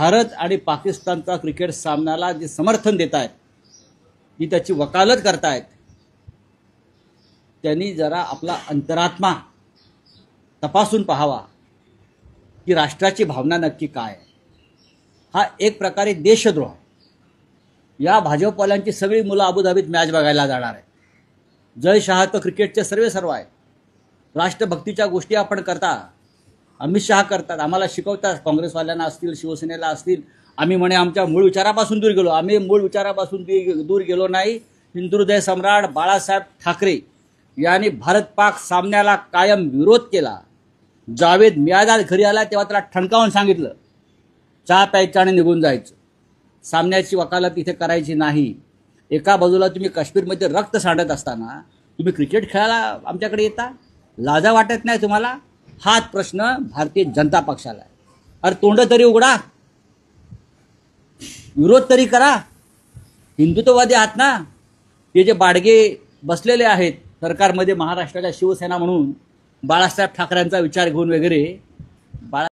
भारत आणि पाकिस्तानचा क्रिकेट सामन्याला जे समर्थन देत आहेत, जी त्याची वकालत करतायत, त्यांनी जरा आपला अंतरात्मा तपासून पाहावा की राष्ट्राची भावना नक्की काय आहे। हा एक प्रकारे देशद्रोह आहे। या भाजपवाल्यांची सगळी मुलं अबुधाबीत मॅच बघायला जाणार आहेत। जय शहा तर क्रिकेटचे सर्व आहेत। राष्ट्रभक्तीच्या गोष्टी आपण करता, अमित शहा करतात, आम्हाला शिकवतात, काँग्रेसवाल्यांना असतील, शिवसेनेला असतील। आम्ही म्हणे आमच्या मूळ विचारापासून दूर गेलो। आम्ही मूळ विचारापासून दूर गेलो नाही। हिंदुहृदय सम्राट बाळासाहेब ठाकरे यांनी भारत पाक सामन्याला कायम विरोध केला। जावेद मियादाद घरी आला तेव्हा त्याला ठणकावून सांगितलं, चहा प्यायचं आणि निघून जायचं, सामन्याची वकालत इथे करायची नाही। एका बाजूला तुम्ही काश्मीरमध्ये रक्त सांडत असताना तुम्ही क्रिकेट खेळायला आमच्याकडे येता, लाजा वाटत नाही तुम्हाला? हाच प्रश्न भारतीय जनता पक्षाला आहे। अरे तोंड तरी उघडा, विरोध तरी करा। हिंदुत्ववादी आहात ना? ते जे बाडगे बसलेले आहेत सरकारमध्ये महाराष्ट्राच्या शिवसेना म्हणून बाळासाहेब ठाकरेंचा विचार घेऊन वगैरे,